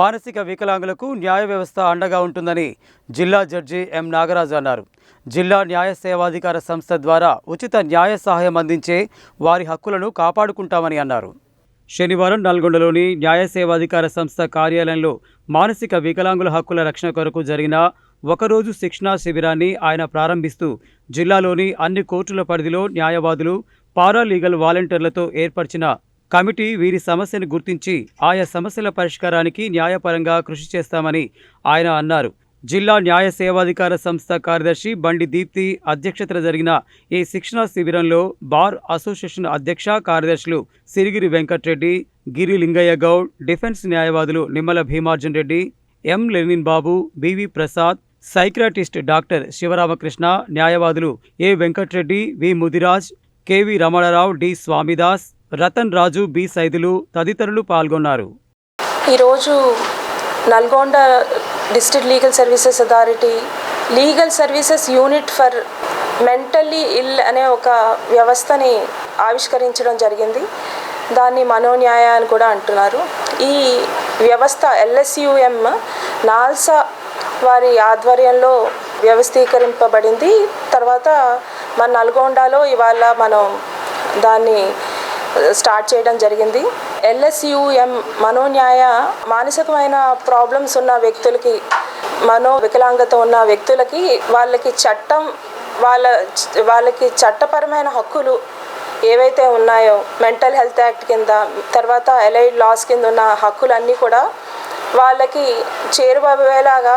మానసిక వికలాంగులకు న్యాయ వ్యవస్థ అండగా ఉంటుందని జిల్లా జడ్జి ఎం నాగరాజు అన్నారు. జిల్లా న్యాయ సేవాధికార సంస్థ ద్వారా ఉచిత న్యాయ సహాయం అందించే వారి హక్కులను కాపాడుకుంటామని అన్నారు. శనివారం నల్గొండలోని న్యాయ సేవాధికార సంస్థ కార్యాలయంలో మానసిక వికలాంగుల హక్కుల రక్షణ కొరకు జరిగిన ఒకరోజు శిక్షణా శిబిరాన్ని ఆయన ప్రారంభిస్తూ జిల్లాలోని అన్ని కోర్టుల పరిధిలో న్యాయవాదులు, పారాలీగల్ వాలంటీర్లతో ఏర్పరిచిన కమిటీ వీరి సమస్యను గుర్తించి ఆయా సమస్యల పరిష్కారానికి న్యాయపరంగా కృషి చేస్తామని ఆయన అన్నారు. జిల్లా న్యాయ సేవాధికార సంస్థ కార్యదర్శి బండి దీప్తి అధ్యక్షతన జరిగిన ఈ శిక్షణా శిబిరంలో బార్ అసోసియేషన్ అధ్యక్ష కార్యదర్శులు సిరిగిరి వెంకట్రెడ్డి, గిరి లింగయ్య గౌడ్, డిఫెన్స్ న్యాయవాదులు Nimmala Bhimarjun Reddy, M Lenin Babu, B V Prasad, psychiatrist doctor Sivaramakrishna, న్యాయవాదులు A Venkatreddy, V Mudiraj, K V Ramanarao, D Swamidas, Ratan Raju, B Saidulu తదితరులు పాల్గొన్నారు. ఈరోజు Nalgonda district legal services authority legal services unit for mentally ill అనే ఒక వ్యవస్థని ఆవిష్కరించడం జరిగింది. దాన్ని మనోన్యాయ అని కూడా అంటున్నారు. ఈ వ్యవస్థ LSUM నాల్సా వారి ఆధ్వర్యంలో వ్యవస్థీకరింపబడింది. తర్వాత మన నల్గొండలో ఇవాళ మనం దాన్ని స్టార్ట్ చేయడం జరిగింది. LSUM మనోన్యాయ మానసికమైన ప్రాబ్లమ్స్ ఉన్న వ్యక్తులకి, మనో వికలాంగత ఉన్న వ్యక్తులకి వాళ్ళకి చట్టపరమైన హక్కులు ఏవైతే ఉన్నాయో మెంటల్ హెల్త్ యాక్ట్ కింద, తర్వాత అలైడ్ లాస్ కింద ఉన్న హక్కులన్నీ కూడా వాళ్ళకి చేరువయ్యేలాగా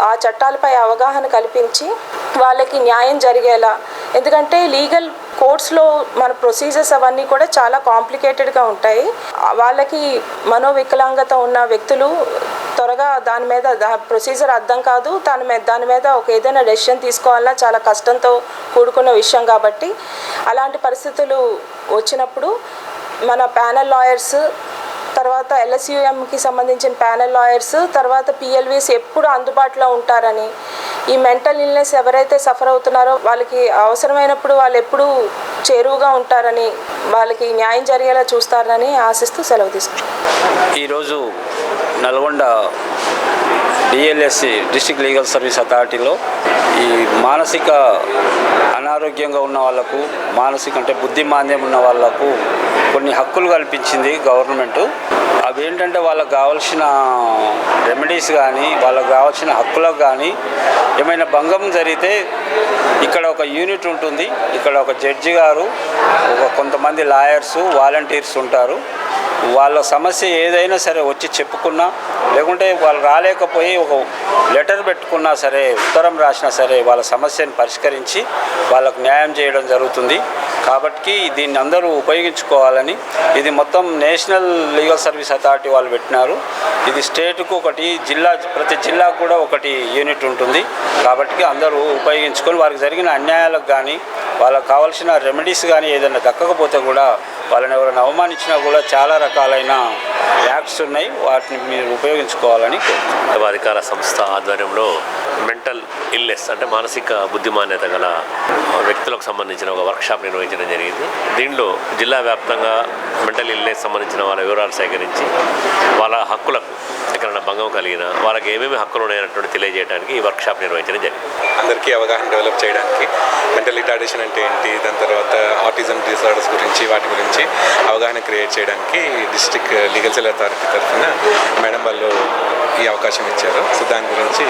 ఆ చట్టాలపై అవగాహన కల్పించి వాళ్ళకి న్యాయం జరిగేలా. ఎందుకంటే లీగల్ కోర్ట్స్లో మన ప్రొసీజర్స్ అవన్నీ కూడా చాలా కాంప్లికేటెడ్గా ఉంటాయి. వాళ్ళకి మనోవికలాంగత ఉన్న వ్యక్తులు త్వరగా దాని మీద ప్రొసీజర్ అర్థం కాదు. దాని మీద ఒక ఏదైనా డెసిషన్ తీసుకోవాలన్నా చాలా కష్టంతో కూడుకున్న విషయం కాబట్టి అలాంటి పరిస్థితులు వచ్చినప్పుడు మన ప్యానల్ లాయర్స్, తర్వాత LSUMకి సంబంధించిన ప్యానల్ లాయర్స్, తర్వాత PLVs ఎప్పుడు అందుబాటులో ఉంటారని, ఈ మెంటల్ ఇల్నెస్ ఎవరైతే సఫర్ అవుతున్నారో వాళ్ళకి అవసరమైనప్పుడు వాళ్ళు ఎప్పుడూ చేరువుగా ఉంటారని, వాళ్ళకి న్యాయం జరిగేలా చూస్తారని ఆశిస్తూ సెలవు తీసుకుంటాం. ఈరోజు Nalgonda DLSC district legal service అథారిటీలో ఈ మానసిక అనారోగ్యంగా ఉన్న వాళ్ళకు, మానసిక అంటే బుద్ధిమాంద్యం ఉన్న వాళ్ళకు కొన్ని హక్కులు కల్పించింది గవర్నమెంటు. అవి ఏంటంటే వాళ్ళకు కావాల్సిన రెమెడీస్ కానీ, వాళ్ళకు కావాల్సిన హక్కులకు కానీ ఏమైనా భంగం జరిగితే ఇక్కడ ఒక యూనిట్ ఉంటుంది. ఇక్కడ ఒక జడ్జి గారు, కొంతమంది లాయర్స్, వాలంటీర్స్ ఉంటారు. వాళ్ళ సమస్య ఏదైనా సరే వచ్చి చెప్పుకున్నా, లేకుంటే వాళ్ళు రాలేకపోయి ఒక లెటర్ పెట్టుకున్నా సరే, ఉత్తరం రాసినా సరే వాళ్ళ సమస్యను పరిష్కరించి వాళ్ళకు న్యాయం చేయడం జరుగుతుంది. కాబట్టి దీన్ని అందరూ ఉపయోగించుకోవాలని, ఇది మొత్తం నేషనల్ లీగల్ సర్వీస్ అథారిటీ వాళ్ళు పెట్టినారు. ఇది స్టేట్కు ఒకటి, ప్రతి జిల్లాకు కూడా ఒకటి యూనిట్ ఉంటుంది. కాబట్టి అందరూ ఉపయోగించుకొని వారికి జరిగిన అన్యాయాలకు కానీ, వాళ్ళకు కావాల్సిన రెమెడీస్ కానీ ఏదైనా దక్కకపోతే కూడా, వాళ్ళని ఎవరైనా అవమానించినా కూడా చాలా రకాలైన యాక్ట్స్ ఉన్నాయి. వాటిని మీరు ఉపయోగించుకోవాలని కోరుతున్నాను. అధికార సంస్థ ఆధ్వర్యంలో మెంటల్ ఇల్నెస్ అంటే మానసిక బుద్ధిమాన్యత గల వ్యక్తులకు సంబంధించిన ఒక వర్క్షాప్ నిర్వహించడం జరిగింది. దీనిలో జిల్లా వ్యాప్తంగా మెంటల్ ఇల్నెస్ సంబంధించిన వాళ్ళ వివరాలు సేకరించి వాళ్ళ హక్కులకు ఎక్కడైనా భంగం కలిగిన వాళ్ళకి ఏమేమి హక్కులు ఉన్నాయన్నటువంటి తెలియజేయడానికి ఈ వర్క్షాప్ నిర్వహించడం జరిగింది. అందరికీ అవగాహన డెవలప్ చేయడానికి, మెంటల్ రిటార్డేషన్ అంటే ఏంటి, దాని తర్వాత ఆటిజం డిసార్డర్స్ గురించి, వాటి గురించి అవగాహన క్రియేట్ చేయడానికి డిస్ట్రిక్ట్ లీగల్ సెల్ అథారిటీ తరఫున మేడం వాళ్ళు ఈ అవకాశం ఇచ్చారు. సో దాని గురించి